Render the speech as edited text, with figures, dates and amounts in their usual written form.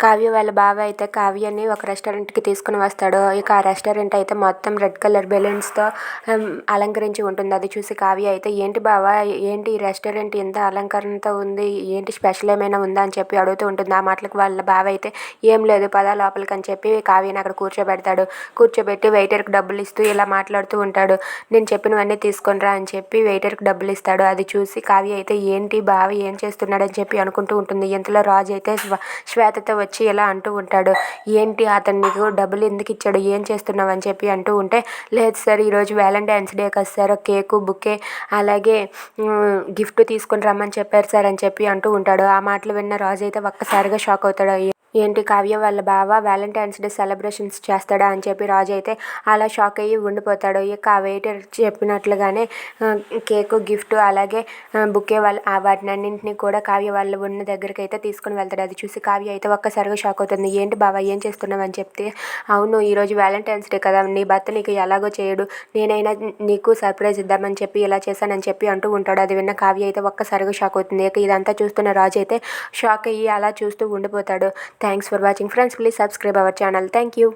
కావ్య వాళ్ళ బావ అయితే కావ్యని ఒక రెస్టారెంట్కి తీసుకుని వస్తాడు. ఇక ఆ రెస్టారెంట్ అయితే మొత్తం రెడ్ కలర్ బెలూన్స్తో అలంకరించి ఉంటుంది. అది చూసి కావ్య అయితే ఏంటి బావ, ఏంటి ఈ రెస్టారెంట్ ఎంత అలంకరణతో ఉంది, ఏంటి స్పెషల్ ఏమైనా ఉందా అని చెప్పి అడుగుతూ ఉంటుంది. ఆ మాటలకు వాళ్ళ బావ అయితే ఏం లేదు పద లోపలికి అని చెప్పి కావ్యని అక్కడ కూర్చోబెడతాడు. కూర్చోబెట్టి వెయిటర్కి డబ్బులు ఇస్తూ ఇలా మాట్లాడుతూ ఉంటాడు. నేను చెప్పినవన్నీ తీసుకొనిరా అని చెప్పి వెయిటర్కి డబ్బులు ఇస్తాడు. అది చూసి కావ్య అయితే ఏంటి బావ ఏం చేస్తున్నాడని చెప్పి అనుకుంటూ ఉంటుంది. ఇంతలో రాజు అయితే శ్వేతతో వచ్చి ఇలా అంటూ ఉంటాడు, ఏంటి అతను నీకు డబ్బులు ఎందుకు ఇచ్చాడు, ఏం చేస్తున్నావు అని చెప్పి అంటూ ఉంటే, లేదు సార్ ఈరోజు వ్యాలంటైన్స్ డే కదా సార్, కేకు బుకే అలాగే గిఫ్ట్ తీసుకుని రమ్మని చెప్పారు సార్ అని చెప్పి అంటూ ఉంటాడు. ఆ మాటలు విన్న రాజు అయితే ఒక్కసారిగా షాక్ అవుతాడు. ఏంటి కావ్య వాళ్ళ బావ వ్యాలంటైన్స్ డే సెలబ్రేషన్స్ చేస్తాడా అని చెప్పి రాజు అయితే అలా షాక్ అయ్యి ఉండిపోతాడు. ఇక ఆ వెయిటర్ చెప్పినట్లుగానే కేకు గిఫ్ట్ అలాగే బుకే వాటినన్నింటినీ కూడా కావ్య వాళ్ళు ఉన్న దగ్గరికి అయితే తీసుకుని వెళ్తాడు. అది చూసి కావ్య అయితే ఒక్కసారిగా షాక్ అవుతుంది. ఏంటి బావ ఏం చేస్తున్నావు అని చెప్తే, అవును ఈరోజు వ్యాలంటైన్స్ డే కదా, నీ భర్త నీకు ఎలాగో చేయడు, నేనైనా నీకు సర్ప్రైజ్ ఇద్దామని చెప్పి ఇలా చేశానని చెప్పి అంటూ ఉంటాడు. అది విన్న కావ్య అయితే ఒక్కసారిగా షాక్ అవుతుంది. ఇక ఇదంతా చూస్తున్న రాజు అయితే షాక్ అయ్యి అలా చూస్తూ ఉండిపోతాడు. Thanks for watching friends, please subscribe our channel. Thank you.